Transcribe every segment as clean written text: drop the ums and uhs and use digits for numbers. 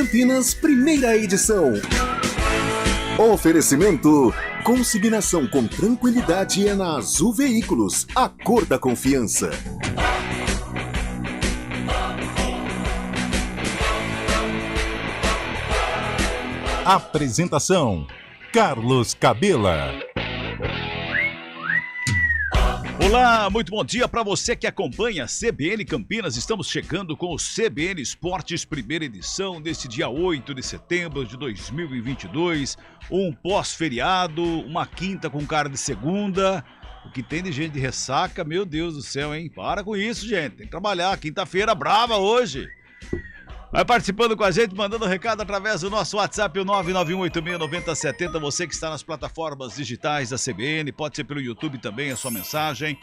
Campinas, primeira edição. Oferecimento: consignação com tranquilidade é na Azul Veículos, a cor da confiança. Apresentação: Carlos Cabela. Olá, muito bom dia para você que acompanha a CBN Campinas. Estamos chegando com o CBN Esportes, primeira edição, nesse dia 8 de setembro de 2022. Um pós-feriado, uma quinta com cara de segunda. O que tem de gente de ressaca, meu Deus do céu, hein? Para com isso, gente. Tem que trabalhar. Quinta-feira brava hoje. Vai participando com a gente, mandando recado através do nosso WhatsApp, o 991869070. Você que está nas plataformas digitais da CBN, pode ser pelo YouTube também, a sua mensagem.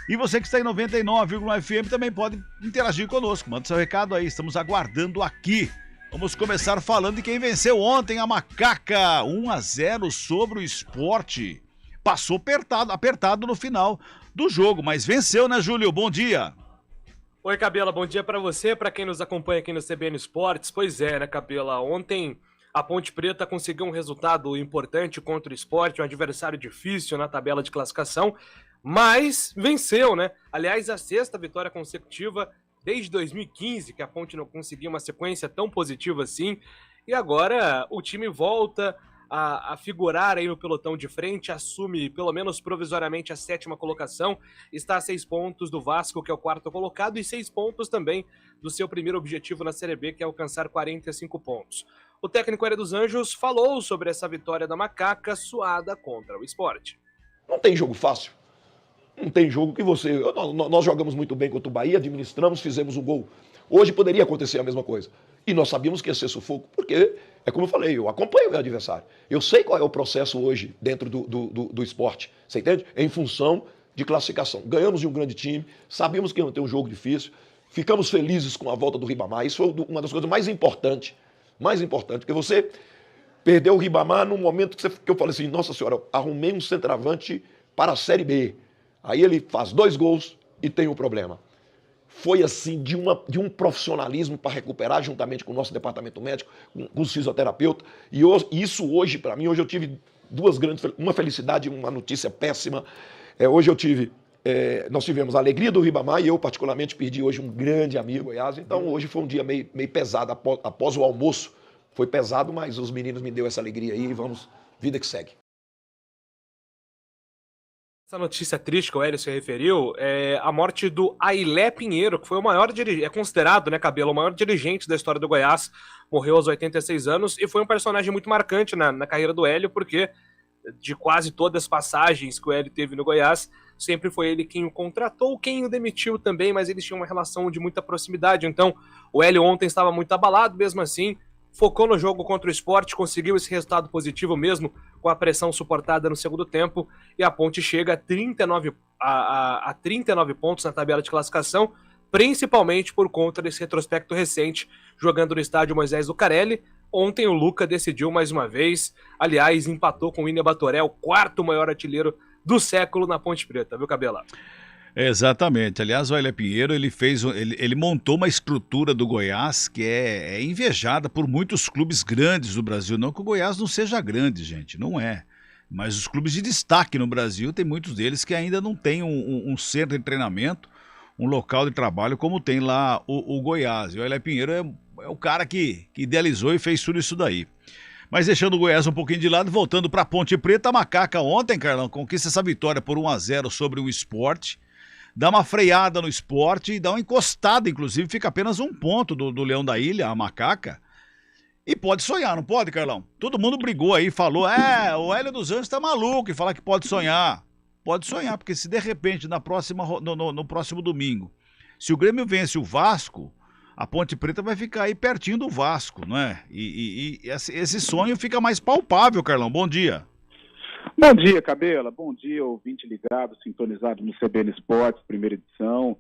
E você que está em 99,1 FM também pode interagir conosco. Manda seu recado aí, estamos aguardando aqui. Vamos começar falando de quem venceu ontem, a Macaca, 1-0 sobre o Sport. Passou apertado no final do jogo, mas venceu, né, Júlio? Bom dia. Oi, Cabela, bom dia pra você, pra quem nos acompanha aqui no CBN Esportes. Pois é, né, Cabela? Ontem a Ponte Preta conseguiu um resultado importante contra o Sport, um adversário difícil na tabela de classificação, mas venceu, né? Aliás, a sexta vitória consecutiva desde 2015, que a Ponte não conseguia uma sequência tão positiva assim, e agora o time volta a figurar aí no pelotão de frente, assume pelo menos provisoriamente a 7ª colocação, está a 6 pontos do Vasco, que é o 4º colocado, e 6 pontos também do seu primeiro objetivo na Série B, que é alcançar 45 pontos. O técnico Hélio dos Anjos falou sobre essa vitória da Macaca suada contra o Sport. Não tem jogo fácil. Não tem jogo que você... Nós jogamos muito bem contra o Bahia, administramos, fizemos um gol. Hoje poderia acontecer a mesma coisa. E nós sabíamos que ia ser sufoco, porque, é como eu falei, eu acompanho o meu adversário. Eu sei qual é o processo hoje dentro do esporte, você entende? É em função de classificação. Ganhamos de um grande time, sabíamos que ia ter um jogo difícil, ficamos felizes com a volta do Ribamar. Isso foi uma das coisas mais importantes, porque você perdeu o Ribamar num momento que eu falei assim, nossa senhora, arrumei um centroavante para a Série B. Aí ele faz 2 gols e tem um problema. Foi assim, de um profissionalismo para recuperar, juntamente com o nosso departamento médico, com os fisioterapeutas. E isso hoje, para mim, hoje eu tive uma felicidade e uma notícia péssima. Hoje nós tivemos a alegria do Ribamar e eu, particularmente, perdi hoje um grande amigo, Goiás. Então, hoje foi um dia meio pesado, após o almoço. Foi pesado, mas os meninos me deu essa alegria aí e vamos, vida que segue. Essa notícia triste que o Hélio se referiu é a morte do Ailé Pinheiro, que foi o maior dirigente, é considerado, né, Cabelo, o maior dirigente da história do Goiás, morreu aos 86 anos e foi um personagem muito marcante na carreira do Hélio, porque de quase todas as passagens que o Hélio teve no Goiás, sempre foi ele quem o contratou, quem o demitiu também, mas eles tinham uma relação de muita proximidade, então o Hélio ontem estava muito abalado, mesmo assim, focou no jogo contra o Sport, conseguiu esse resultado positivo mesmo, com a pressão suportada no segundo tempo, e a Ponte chega a 39 pontos na tabela de classificação, principalmente por conta desse retrospecto recente, jogando no estádio Moisés Lucarelli. Ontem o Luca decidiu mais uma vez, aliás, empatou com o William Batoré, o 4º maior artilheiro do século na Ponte Preta, viu, Cabela? Exatamente. Aliás, o Ailé Pinheiro, ele montou uma estrutura do Goiás que é invejada por muitos clubes grandes do Brasil. Não que o Goiás não seja grande, gente, não é. Mas os clubes de destaque no Brasil, tem muitos deles que ainda não têm um centro de treinamento, um local de trabalho como tem lá o Goiás. E o Ailé Pinheiro é o cara que idealizou e fez tudo isso daí. Mas deixando o Goiás um pouquinho de lado, voltando para a Ponte Preta, a Macaca ontem, Carlão, conquista essa vitória por 1-0 sobre o Sport. Dá uma freada no Sport e dá uma encostada, inclusive, fica apenas 1 ponto do Leão da Ilha, a Macaca. E pode sonhar, não pode, Carlão? Todo mundo brigou aí, falou, o Hélio dos Anjos tá maluco em falar que pode sonhar. Pode sonhar, porque se de repente no próximo domingo, se o Grêmio vence o Vasco, a Ponte Preta vai ficar aí pertinho do Vasco, não é? E esse sonho fica mais palpável, Carlão. Bom dia. Bom dia, Cabela. Bom dia, ouvinte ligado, sintonizado no CBN Esportes, primeira edição.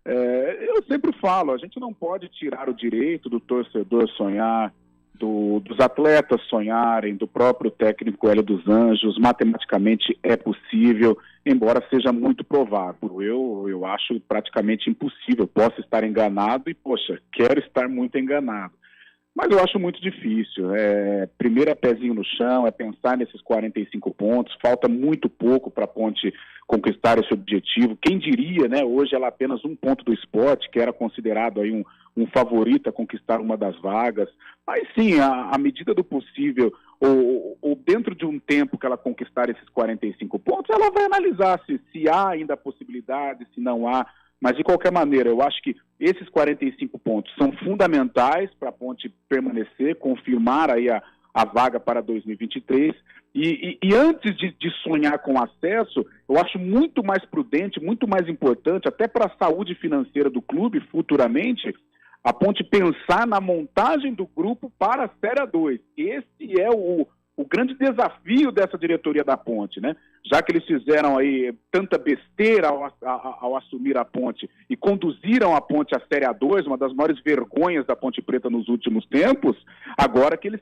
Eu sempre falo, a gente não pode tirar o direito do torcedor sonhar, dos atletas sonharem, do próprio técnico Hélio dos Anjos. Matematicamente é possível, embora seja muito provável. Eu acho praticamente impossível. Posso estar enganado e, poxa, quero estar muito enganado. Mas eu acho muito difícil. Primeiro é pezinho no chão, é pensar nesses 45 pontos. Falta muito pouco para a Ponte conquistar esse objetivo. Quem diria, né? Hoje ela é apenas um ponto do Sport, que era considerado aí um favorito a conquistar uma das vagas. Mas sim, à medida do possível, ou dentro de um tempo que ela conquistar esses 45 pontos, ela vai analisar se há ainda a possibilidade, se não há. Mas, de qualquer maneira, eu acho que esses 45 pontos são fundamentais para a Ponte permanecer, confirmar aí a vaga para 2023. E antes de sonhar com acesso, eu acho muito mais prudente, muito mais importante, até para a saúde financeira do clube futuramente, a Ponte pensar na montagem do grupo para a Série A2. Esse é o grande desafio dessa diretoria da Ponte, né? Já que eles fizeram aí tanta besteira ao assumir a Ponte e conduziram a Ponte à Série A2, uma das maiores vergonhas da Ponte Preta nos últimos tempos, agora que eles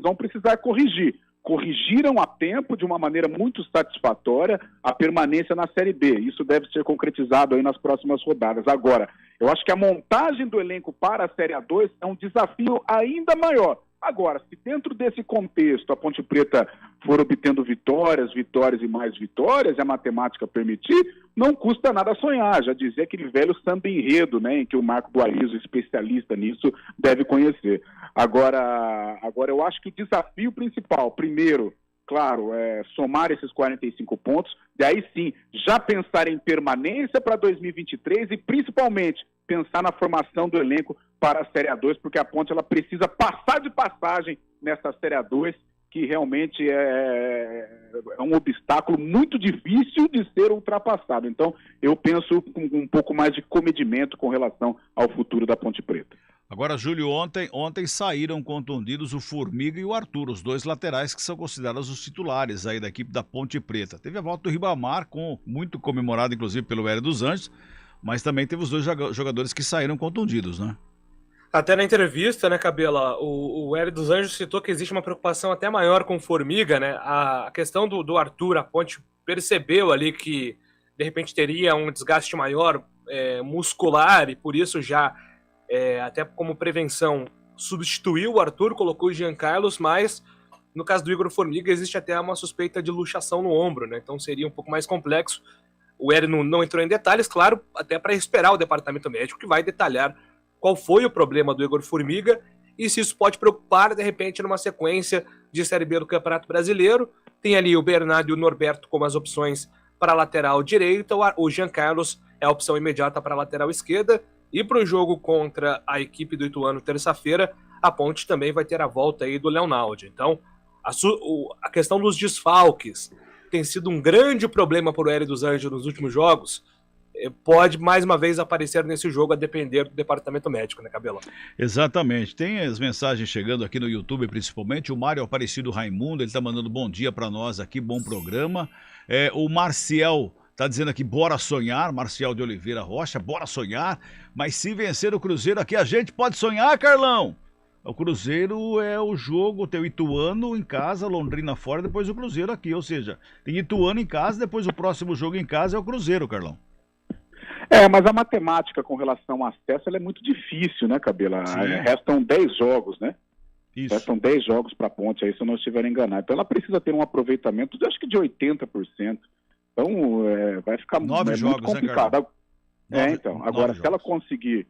vão precisar corrigir. Corrigiram a tempo, de uma maneira muito satisfatória, a permanência na Série B. Isso deve ser concretizado aí nas próximas rodadas. Agora, eu acho que a montagem do elenco para a Série A2 é um desafio ainda maior. Agora, se dentro desse contexto a Ponte Preta for obtendo vitórias e mais vitórias, e a matemática permitir, não custa nada sonhar. Já dizia aquele velho samba enredo, né, em que o Marco Boarizo, especialista nisso, deve conhecer. Agora eu acho que o desafio principal, primeiro, claro, é somar esses 45 pontos, daí sim, já pensar em permanência para 2023 e principalmente pensar na formação do elenco para a Série A2, porque a Ponte ela precisa passar de passagem nessa Série A2, que realmente é um obstáculo muito difícil de ser ultrapassado. Então, eu penso com um pouco mais de comedimento com relação ao futuro da Ponte Preta. Agora, Júlio, ontem saíram contundidos o Formiga e o Arthur, os dois laterais que são considerados os titulares aí da equipe da Ponte Preta. Teve a volta do Ribamar, muito comemorado inclusive pelo Hélio dos Anjos, mas também teve os dois jogadores que saíram contundidos, né? Até na entrevista, né, Cabela, o Hélio dos Anjos citou que existe uma preocupação até maior com o Formiga, né? A questão do Arthur, a Ponte percebeu ali que de repente teria um desgaste maior muscular e por isso já, até como prevenção, substituiu o Arthur, colocou o Jean Carlos, mas no caso do Igor Formiga existe até uma suspeita de luxação no ombro, né? Então seria um pouco mais complexo. O Hélio não entrou em detalhes, claro, até para esperar o departamento médico que vai detalhar qual foi o problema do Igor Formiga e se isso pode preocupar, de repente, numa sequência de Série B do Campeonato Brasileiro. Tem ali o Bernardo e o Norberto como as opções para a lateral direita, o Jean Carlos é a opção imediata para a lateral esquerda, e para o jogo contra a equipe do Ituano terça-feira, a Ponte também vai ter a volta aí do Leonaldi. Então, a questão dos desfalques tem sido um grande problema para o Hélio dos Anjos nos últimos jogos, pode mais uma vez aparecer nesse jogo a depender do departamento médico, né, Cabela? Exatamente. Tem as mensagens chegando aqui no YouTube, principalmente. O Mário Aparecido Raimundo, ele tá mandando bom dia para nós aqui, bom programa. O Marcial tá dizendo aqui, bora sonhar. Marcial de Oliveira Rocha, bora sonhar. Mas se vencer o Cruzeiro aqui, a gente pode sonhar, Carlão? O Cruzeiro é o jogo, tem o Ituano em casa, Londrina fora, depois o Cruzeiro aqui. Ou seja, tem Ituano em casa, depois o próximo jogo em casa é o Cruzeiro, Carlão. Mas a matemática com relação ao acesso ela é muito difícil, né, Cabela? Restam 10 jogos, né? Isso. Restam 10 jogos para a Ponte, aí, se eu não estiver enganado. Então ela precisa ter um aproveitamento, acho que de 80%. Então vai ficar muito complicado. Né, então. Agora, se ela conseguir,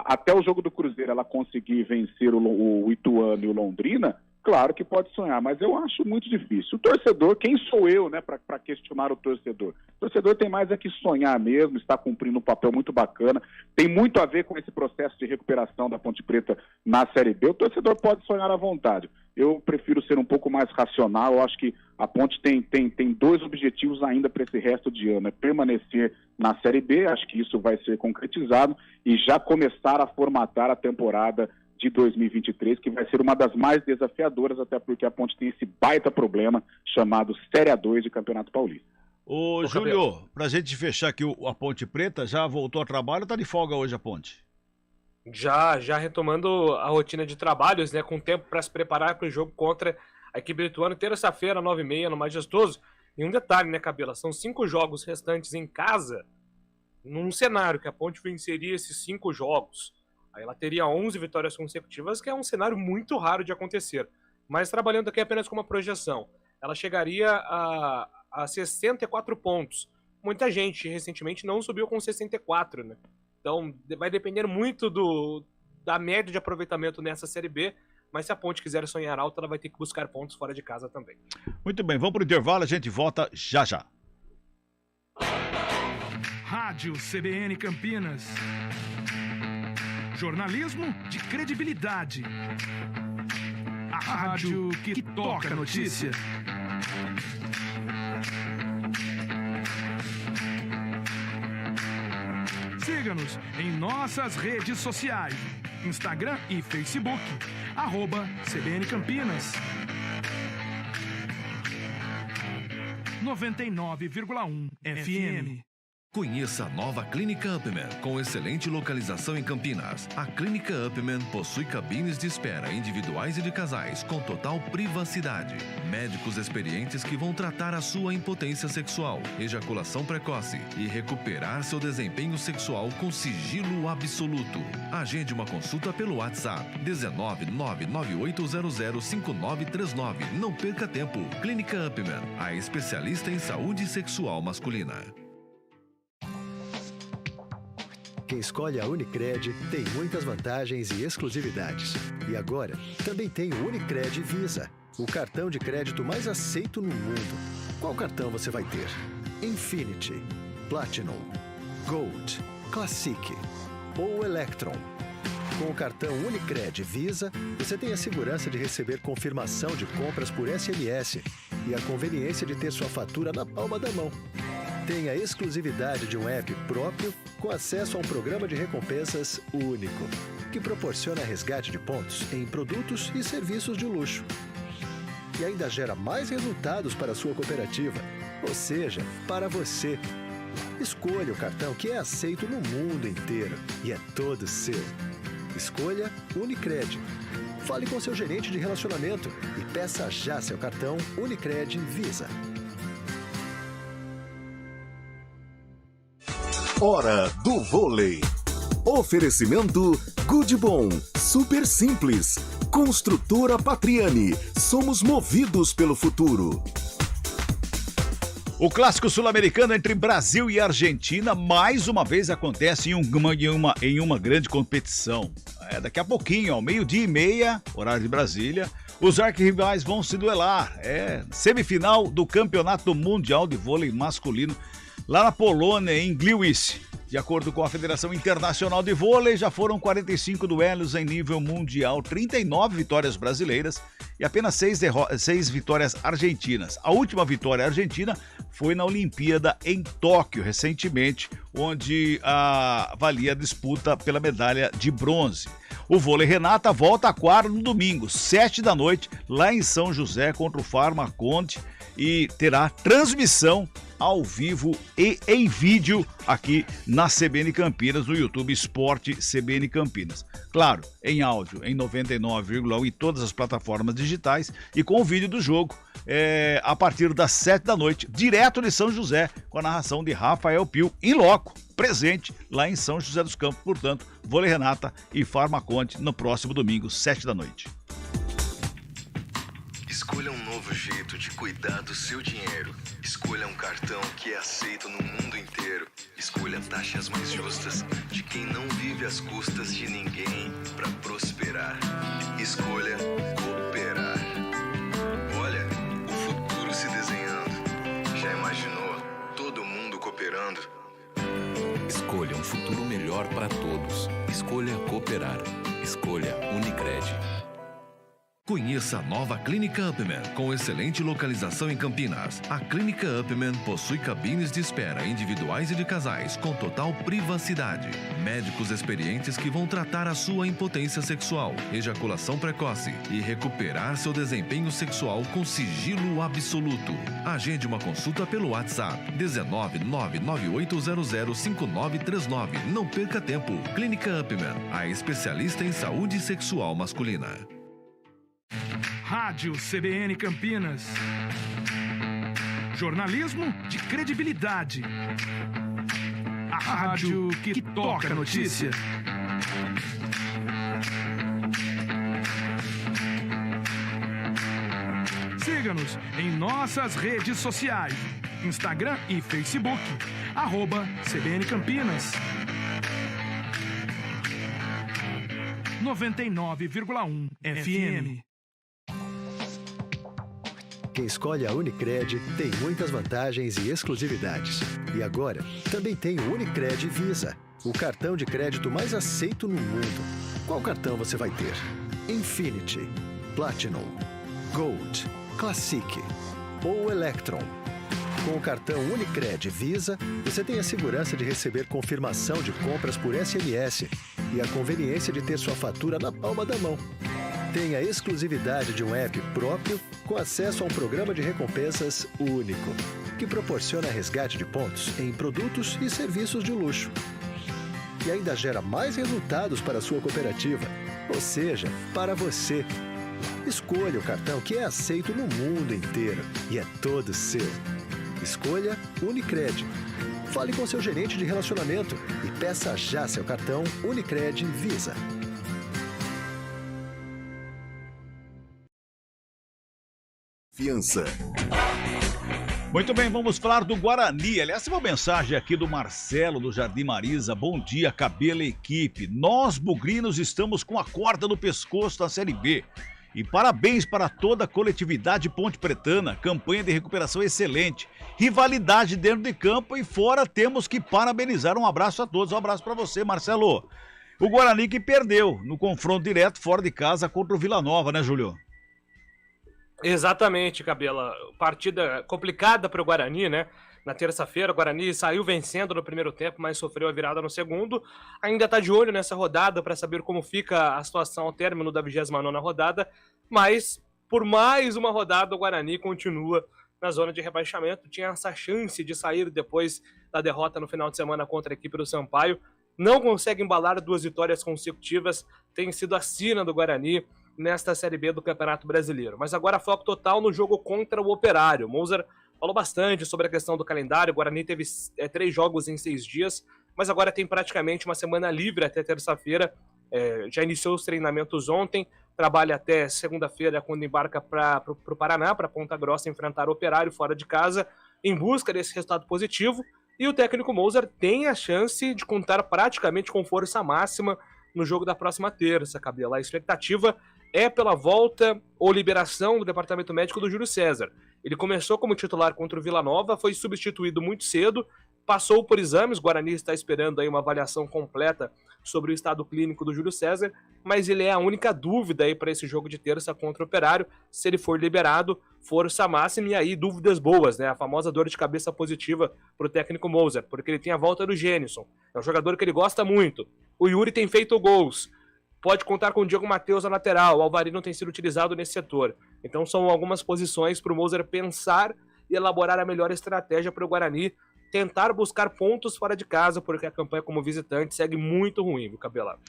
até o jogo do Cruzeiro, ela conseguir vencer o Ituano e o Londrina, claro que pode sonhar, mas eu acho muito difícil. O torcedor, quem sou eu, né, para questionar o torcedor? O torcedor tem mais que sonhar mesmo, está cumprindo um papel muito bacana, tem muito a ver com esse processo de recuperação da Ponte Preta na Série B. O torcedor pode sonhar à vontade. Eu prefiro ser um pouco mais racional. Eu acho que a Ponte tem dois objetivos ainda para esse resto de ano, é permanecer na Série B, acho que isso vai ser concretizado, e já começar a formatar a temporada de 2023, que vai ser uma das mais desafiadoras, até porque a Ponte tem esse baita problema chamado Série A2 de Campeonato Paulista. Ô Júlio, pra gente fechar aqui a Ponte Preta, já voltou ao trabalho ou tá de folga hoje a Ponte? Já retomando a rotina de trabalhos, né, com tempo para se preparar para o jogo contra a equipe do Ituano, terça-feira, 9h30, no Majestoso. E um detalhe, né, Cabela, são 5 jogos restantes em casa, num cenário que a Ponte venceria esses 5 jogos, Aí ela teria 11 vitórias consecutivas, que é um cenário muito raro de acontecer. Mas trabalhando aqui apenas com uma projeção, ela chegaria a 64 pontos. Muita gente recentemente não subiu com 64, né? Então vai depender muito da média de aproveitamento nessa Série B, mas se a Ponte quiser sonhar alto, ela vai ter que buscar pontos fora de casa também. Muito bem, vamos para o intervalo, a gente volta já já. Rádio CBN Campinas. Jornalismo de credibilidade. A rádio que toca a notícia. Siga-nos em nossas redes sociais, Instagram e Facebook, @CBN Campinas. 99,1 FM. Conheça a nova Clínica Upman, com excelente localização em Campinas. A Clínica Upman possui cabines de espera individuais e de casais, com total privacidade. Médicos experientes que vão tratar a sua impotência sexual, ejaculação precoce e recuperar seu desempenho sexual com sigilo absoluto. Agende uma consulta pelo WhatsApp 19998005939. Não perca tempo. Clínica Upman, a especialista em saúde sexual masculina. Quem escolhe a Unicred tem muitas vantagens e exclusividades. E agora, também tem o Unicred Visa, o cartão de crédito mais aceito no mundo. Qual cartão você vai ter? Infinity, Platinum, Gold, Classic ou Electron? Com o cartão Unicred Visa, você tem a segurança de receber confirmação de compras por SMS e a conveniência de ter sua fatura na palma da mão. Tem a exclusividade de um app próprio com acesso a um programa de recompensas único, que proporciona resgate de pontos em produtos e serviços de luxo. E ainda gera mais resultados para a sua cooperativa, ou seja, para você. Escolha o cartão que é aceito no mundo inteiro e é todo seu. Escolha Unicred. Fale com seu gerente de relacionamento e peça já seu cartão Unicred Visa. Hora do vôlei. Oferecimento Good Bom, super simples. Construtora Patriani, somos movidos pelo futuro. O clássico sul-americano entre Brasil e Argentina mais uma vez acontece em uma grande competição. Daqui a pouquinho, ao 12h30, horário de Brasília, os arquirrivais vão se duelar. Semifinal do Campeonato Mundial de Vôlei Masculino lá na Polônia, em Gliwice. De acordo com a Federação Internacional de Vôlei, já foram 45 duelos em nível mundial, 39 vitórias brasileiras e apenas 6 vitórias argentinas. A última vitória argentina foi na Olimpíada em Tóquio, recentemente, onde valia a disputa pela medalha de bronze. O vôlei Renata volta a quadra no domingo, 19h, lá em São José, contra o Farmaconte, e terá transmissão ao vivo e em vídeo aqui na CBN Campinas, no YouTube Esporte CBN Campinas. Claro, em áudio, em 99,1 em todas as plataformas digitais e com o vídeo do jogo a partir das 19h, direto de São José, com a narração de Rafael Pio, em loco, presente lá em São José dos Campos. Portanto, Vôlei Renata e Farmaconte no próximo domingo, 19h. Escolha um novo jeito de cuidar do seu dinheiro. Escolha um cartão que é aceito no mundo inteiro. Escolha taxas mais justas de quem não vive às custas de ninguém para prosperar. Escolha cooperar. Olha, o futuro se desenhando. Já imaginou todo mundo cooperando? Escolha um futuro melhor para todos. Escolha cooperar. Escolha Unicred. Conheça a nova Clínica Upman, com excelente localização em Campinas. A Clínica Upman possui cabines de espera individuais e de casais, com total privacidade. Médicos experientes que vão tratar a sua impotência sexual, ejaculação precoce e recuperar seu desempenho sexual com sigilo absoluto. Agende uma consulta pelo WhatsApp 19998005939. Não perca tempo. Clínica Upman, a especialista em saúde sexual masculina. Rádio CBN Campinas. Jornalismo de credibilidade. A rádio que toca a notícia. Siga-nos em nossas redes sociais, Instagram e Facebook, @CBN Campinas. 99,1 FM. Quem escolhe a Unicred tem muitas vantagens e exclusividades. E agora, também tem o Unicred Visa, o cartão de crédito mais aceito no mundo. Qual cartão você vai ter? Infinity, Platinum, Gold, Classic ou Electron? Com o cartão Unicred Visa, você tem a segurança de receber confirmação de compras por SMS e a conveniência de ter sua fatura na palma da mão. Tem a exclusividade de um app próprio com acesso a um programa de recompensas único, que proporciona resgate de pontos em produtos e serviços de luxo. E ainda gera mais resultados para a sua cooperativa, ou seja, para você. Escolha o cartão que é aceito no mundo inteiro e é todo seu. Escolha Unicred. Fale com seu gerente de relacionamento e peça já seu cartão Unicred Visa. Fiança. Muito bem, vamos falar do Guarani. Aliás, tem uma mensagem aqui do Marcelo, do Jardim Marisa. Bom dia, Cabelo e equipe. Nós, bugrinos, estamos com a corda no pescoço da Série B. E parabéns para toda a coletividade ponte pretana. Campanha de recuperação excelente. Rivalidade dentro de campo e fora temos que parabenizar. Um abraço a todos. Um abraço para você, Marcelo. O Guarani que perdeu no confronto direto fora de casa contra o Vila Nova, né, Júlio? Exatamente, Cabela. Partida complicada para o Guarani, né? Na terça-feira, o Guarani saiu vencendo no primeiro tempo, mas sofreu a virada no segundo. Ainda está de olho nessa rodada para saber como fica a situação ao término da 29ª rodada. Mas, por mais uma rodada, o Guarani continua na zona de rebaixamento. Tinha essa chance de sair depois da derrota no final de semana contra a equipe do Sampaio. Não consegue embalar 2 vitórias consecutivas. Tem sido a sina do Guarani nesta Série B do Campeonato Brasileiro. Mas agora foco total no jogo contra o Operário. O Moser falou bastante sobre a questão do calendário. O Guarani teve 3 jogos em 6 dias, mas agora tem praticamente uma semana livre até terça-feira. Já iniciou os treinamentos ontem, trabalha até segunda-feira, quando embarca para o Paraná, para Ponta Grossa, enfrentar o Operário fora de casa, em busca desse resultado positivo. E o técnico Moser tem a chance de contar praticamente com força máxima no jogo da próxima terça, Cabela. A expectativa é pela volta ou liberação do departamento médico do Júlio César. Ele começou como titular contra o Vila Nova, foi substituído muito cedo, passou por exames, o Guarani está esperando aí uma avaliação completa sobre o estado clínico do Júlio César, mas ele é a única dúvida aí para esse jogo de terça contra o Operário. Se ele for liberado, força máxima, e aí dúvidas boas, né? A famosa dor de cabeça positiva para o técnico Moser, porque ele tem a volta do Gênison, é um jogador que ele gosta muito. O Yuri tem feito gols. Pode contar com o Diego Matheus na lateral, o Alvarino tem sido utilizado nesse setor. Então são algumas posições para o Moser pensar e elaborar a melhor estratégia para o Guarani tentar buscar pontos fora de casa, porque a campanha como visitante segue muito ruim, viu, Cabela?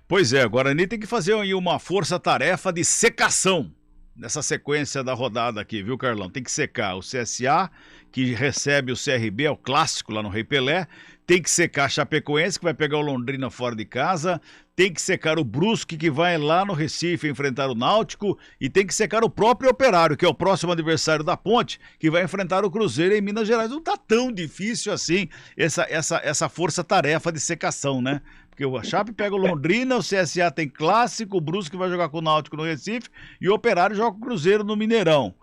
Pois é, o Guarani tem que fazer aí uma força-tarefa de secação nessa sequência da rodada aqui, viu, Carlão? Tem que secar o CSA, que recebe o CRB, é o clássico lá no Rei Pelé. Tem que secar a Chapecoense, que vai pegar o Londrina fora de casa. Tem que secar o Brusque, que vai lá no Recife enfrentar o Náutico. E tem que secar o próprio Operário, que é o próximo adversário da Ponte, que vai enfrentar o Cruzeiro em Minas Gerais. Não tá tão difícil assim essa força-tarefa de secação, né? Porque o Chape pega o Londrina, o CSA tem clássico, o Brusque vai jogar com o Náutico no Recife e o Operário joga com o Cruzeiro no Mineirão.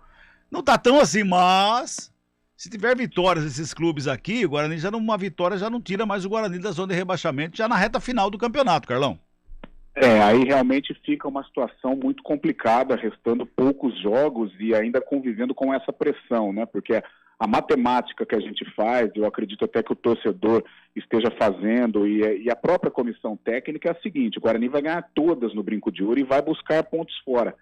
Não tá tão assim, mas se tiver vitórias desses clubes aqui, o Guarani uma vitória já não tira mais o Guarani da zona de rebaixamento, já na reta final do campeonato, Carlão. Aí realmente fica uma situação muito complicada, restando poucos jogos e ainda convivendo com essa pressão, né? Porque a matemática que a gente faz, eu acredito até que o torcedor esteja fazendo, e a própria comissão técnica é a seguinte: o Guarani vai ganhar todas no Brinco de Ouro e vai buscar pontos fora.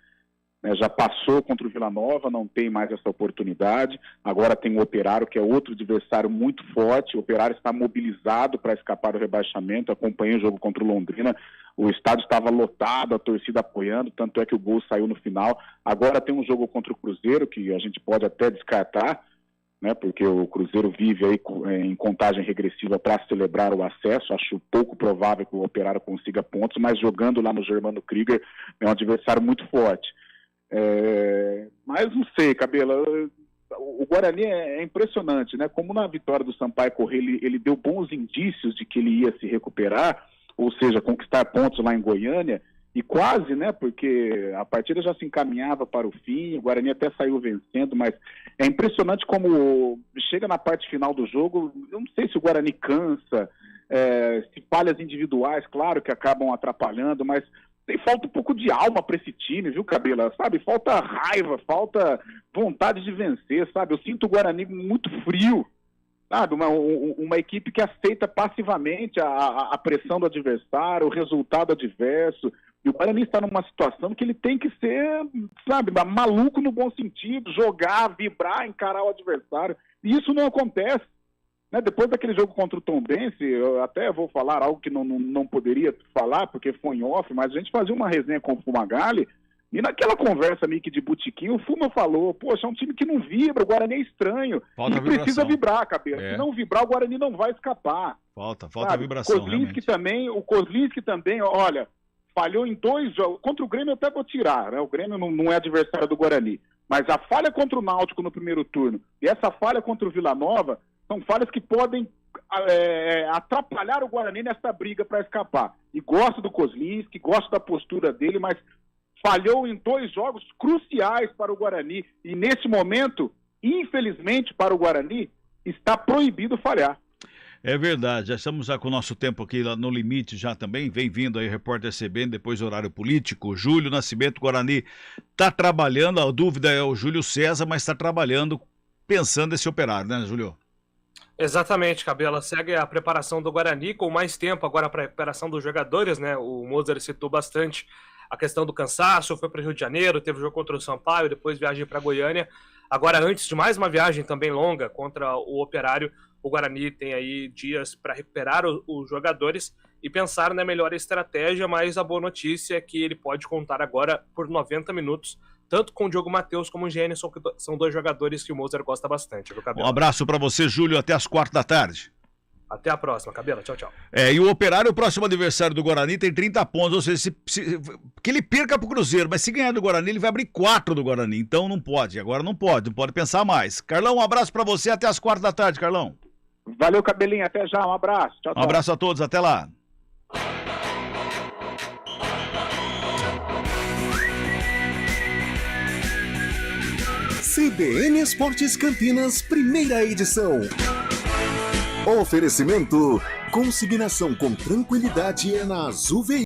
Já passou contra o Vila Nova, não tem mais essa oportunidade. Agora tem o Operário, que é outro adversário muito forte. O Operário está mobilizado para escapar do rebaixamento. Acompanhei o jogo contra o Londrina. O estádio estava lotado, a torcida apoiando, tanto é que o gol saiu no final. Agora tem um jogo contra o Cruzeiro, que a gente pode até descartar, né, porque o Cruzeiro vive aí em contagem regressiva para celebrar o acesso. Acho pouco provável que o Operário consiga pontos, mas jogando lá no Germano Krieger é um adversário muito forte. Mas não sei, Cabela, o Guarani é impressionante, né? Como na vitória do Sampaio Corrêa ele deu bons indícios de que ele ia se recuperar, ou seja, conquistar pontos lá em Goiânia, e quase, né? Porque a partida já se encaminhava para o fim, o Guarani até saiu vencendo, mas é impressionante como chega na parte final do jogo, eu não sei se o Guarani cansa, se falhas individuais, claro que acabam atrapalhando, mas falta um pouco de alma para esse time, viu, Cabela? Sabe, falta raiva, falta vontade de vencer, sabe? Eu sinto o Guarani muito frio, sabe? Uma equipe que aceita passivamente a pressão do adversário, o resultado adverso. E o Guarani está numa situação que ele tem que ser, sabe, maluco no bom sentido, jogar, vibrar, encarar o adversário. E isso não acontece. Né? Depois daquele jogo contra o Tombense, eu até vou falar algo que não poderia falar, porque foi em off, mas a gente fazia uma resenha com o Fumagalli, e naquela conversa meio que de botiquim, o Fuma falou, poxa, é um time que não vibra, o Guarani é estranho, ele precisa vibrar, Cabelo. Se não vibrar, o Guarani não vai escapar. Falta a vibração, o Kozlinski também, olha, falhou em 2 jogos, contra o Grêmio eu até vou tirar, né? O Grêmio não é adversário do Guarani, mas a falha contra o Náutico no primeiro turno, e essa falha contra o Vila Nova, são falhas que podem atrapalhar o Guarani nessa briga para escapar. E gosto do Kozlinski, gosto da postura dele, mas falhou em 2 jogos cruciais para o Guarani. E nesse momento, infelizmente para o Guarani, está proibido falhar. É verdade, já estamos com o nosso tempo aqui lá no limite já também. Vem vindo aí o repórter CBN, depois do horário político. Júlio Nascimento, Guarani está trabalhando, a dúvida é o Júlio César, mas está trabalhando pensando esse operário, né, Júlio? Exatamente, Cabela. Segue a preparação do Guarani com mais tempo agora para a recuperação dos jogadores, né? O Moser citou bastante a questão do cansaço, foi para o Rio de Janeiro, teve o jogo contra o Sampaio, depois viagem para Goiânia. Agora, antes de mais uma viagem também longa contra o Operário, o Guarani tem aí dias para recuperar os jogadores e pensar na melhor estratégia, mas a boa notícia é que ele pode contar agora por 90 minutos, tanto com o Diogo Matheus como o Gênison, que são 2 jogadores que o Moser gosta bastante. Viu, Cabela? Um abraço para você, Júlio, até as 4h. Até a próxima, Cabela. Tchau, tchau. E o Operário, o próximo adversário do Guarani, tem 30 pontos, ou seja, que ele perca pro Cruzeiro, mas se ganhar do Guarani, ele vai abrir 4 do Guarani, então não pode, agora não pode pensar mais. Carlão, um abraço para você, até as 4h, Carlão. Valeu, Cabelinho, até já, um abraço. Tchau, tchau. Um abraço a todos, até lá. CBN Esportes Campinas, primeira edição. Oferecimento: consignação com tranquilidade é na Azul Veículos.